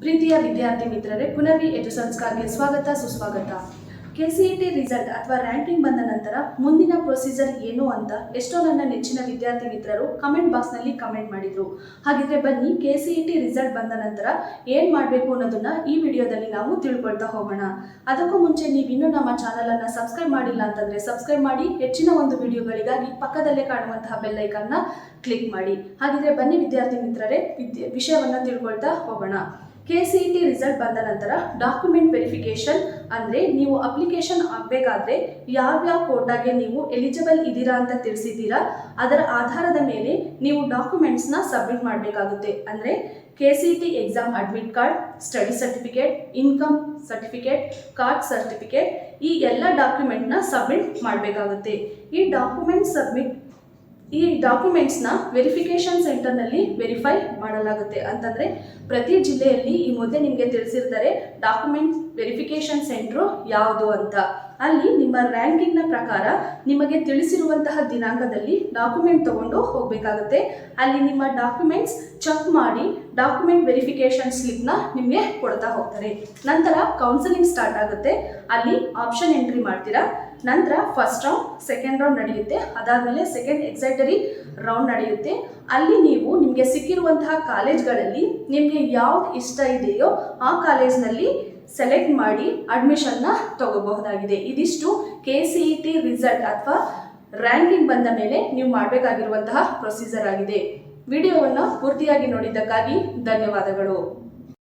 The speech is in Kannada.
ಪ್ರೀತಿಯ ವಿದ್ಯಾರ್ಥಿ ಮಿತ್ರರೇ, ಪುನರ್ವಿ ಎಜು ಸಂಸ್ಕಾರ್ಗೆ ಸ್ವಾಗತ ಸುಸ್ವಾಗತ. KCET ರಿಸಲ್ಟ್ ಅಥವಾ ರ್ಯಾಂಕಿಂಗ್ ಬಂದ ನಂತರ ಮುಂದಿನ ಪ್ರೊಸೀಜರ್ ಏನು ಅಂತ ಎಷ್ಟೋ ನನ್ನ ನೆಚ್ಚಿನ ವಿದ್ಯಾರ್ಥಿ ಮಿತ್ರರು ಕಮೆಂಟ್ ಬಾಕ್ಸ್ನಲ್ಲಿ ಕಮೆಂಟ್ ಮಾಡಿದರು. ಹಾಗಿದ್ರೆ ಬನ್ನಿ, KCET ರಿಸಲ್ಟ್ ಬಂದ ನಂತರ ಏನು ಮಾಡಬೇಕು ಅನ್ನೋದನ್ನ ಈ ವಿಡಿಯೋದಲ್ಲಿ ನಾವು ತಿಳ್ಕೊಳ್ತಾ ಹೋಗೋಣ. ಅದಕ್ಕೂ ಮುಂಚೆ ನೀವಿನ್ನೂ ನಮ್ಮ ಚಾನಲನ್ನು ಸಬ್ಸ್ಕ್ರೈಬ್ ಮಾಡಿಲ್ಲ ಅಂತಂದರೆ ಸಬ್ಸ್ಕ್ರೈಬ್ ಮಾಡಿ, ಹೆಚ್ಚಿನ ಒಂದು ವಿಡಿಯೋಗಳಿಗಾಗಿ ಪಕ್ಕದಲ್ಲೇ ಕಾಣುವಂತಹ ಬೆಲ್ ಐಕನ್ನ ಕ್ಲಿಕ್ ಮಾಡಿ. ಹಾಗಿದ್ರೆ ಬನ್ನಿ ವಿದ್ಯಾರ್ಥಿ ಮಿತ್ರರೇ, ವಿಷಯವನ್ನು ತಿಳ್ಕೊಳ್ತಾ ಹೋಗೋಣ. KCET ರಿಸಲ್ಟ್ ಬಂದ ನಂತರ ಡಾಕ್ಯುಮೆಂಟ್ ವೆರಿಫಿಕೇಶನ್ ಅಂದರೆ ನೀವು ಅಪ್ಲಿಕೇಶನ್ ಆಗಬೇಕಾದ್ರೆ ಯಾವ್ಯಾವ ಕೋಟಾಗೆ ನೀವು ಎಲಿಜಿಬಲ್ ಇದ್ದೀರಾ ಅಂತ ತಿಳಿಸಿದ್ದೀರಾ, ಅದರ ಆಧಾರದ ಮೇಲೆ ನೀವು ಡಾಕ್ಯುಮೆಂಟ್ಸ್ನ ಸಬ್ಮಿಟ್ ಮಾಡಬೇಕಾಗುತ್ತೆ. ಅಂದರೆ KCET exam admit card, study certificate, income certificate, caste certificate, ಈ ಎಲ್ಲ ಡಾಕ್ಯುಮೆಂಟ್ನ ಸಬ್ಮಿಟ್ ಮಾಡಬೇಕಾಗುತ್ತೆ. ಈ ಡಾಕ್ಯುಮೆಂಟ್ಸ್ನ ವೆರಿಫಿಕೇಶನ್ ಸೆಂಟರ್ನಲ್ಲಿ ವೆರಿಫೈ ಮಾಡಲಾಗುತ್ತೆ. ಅಂತಂದರೆ ಪ್ರತಿ ಜಿಲ್ಲೆಯಲ್ಲಿ ಈ ಮೊದಲೇ ನಿಮಗೆ ತಿಳಿಸಿರ್ತಾರೆ ಡಾಕ್ಯುಮೆಂಟ್ ವೆರಿಫಿಕೇಶನ್ ಸೆಂಟ್ರು ಯಾವುದು ಅಂತ. ಅಲ್ಲಿ ನಿಮ್ಮ ರ್ಯಾಂಕಿಂಗ್ನ ಪ್ರಕಾರ ನಿಮಗೆ ತಿಳಿಸಿರುವಂತಹ ದಿನಾಂಕದಲ್ಲಿ ಡಾಕ್ಯುಮೆಂಟ್ ತಗೊಂಡು ಹೋಗಬೇಕಾಗುತ್ತೆ. ಅಲ್ಲಿ ನಿಮ್ಮ ಡಾಕ್ಯುಮೆಂಟ್ಸ್ ಚೆಕ್ ಮಾಡಿ ಡಾಕ್ಯುಮೆಂಟ್ ವೆರಿಫಿಕೇಶನ್ ಸ್ಲಿಪ್ನ ನಿಮಗೆ ಕೊಡ್ತಾ ಹೋಗ್ತಾರೆ. ನಂತರ ಕೌನ್ಸಿಲಿಂಗ್ ಸ್ಟಾರ್ಟ್ ಆಗುತ್ತೆ. ಅಲ್ಲಿ ಆಪ್ಷನ್ ಎಂಟ್ರಿ ಮಾಡ್ತೀರಾ. ನಂತರ ಫಸ್ಟ್ ರೌಂಡ್, ಸೆಕೆಂಡ್ ರೌಂಡ್ ನಡೆಯುತ್ತೆ. ಅದಾದಮೇಲೆ ಸೆಕೆಂಡ್ ಎಕ್ಸೈಟರಿ ರೌಂಡ್ ನಡೆಯುತ್ತೆ. ಅಲ್ಲಿ ನೀವು ನಿಮಗೆ ಸಿಕ್ಕಿರುವಂತಹ ಕಾಲೇಜ್ಗಳಲ್ಲಿ ನಿಮಗೆ ಯಾವ್ದು ಇಷ್ಟ ಇದೆಯೋ ಆ ಕಾಲೇಜ್ನಲ್ಲಿ ಸೆಲೆಕ್ಟ್ ಮಾಡಿ ಅಡ್ಮಿಷನ್ನ ತಗೋಬಹುದಾಗಿದೆ. ಇದಿಷ್ಟು KCET ರಿಸಲ್ಟ್ ಅಥವಾ ರ್ಯಾಂಕಿಂಗ್ ಬಂದ ಮೇಲೆ ನೀವು ಮಾಡಬೇಕಾಗಿರುವಂತಹ ಪ್ರೊಸೀಜರ್ ಆಗಿದೆ. ವಿಡಿಯೋವನ್ನು ಪೂರ್ತಿಯಾಗಿ ನೋಡಿದ್ದಕ್ಕಾಗಿ ಧನ್ಯವಾದಗಳು.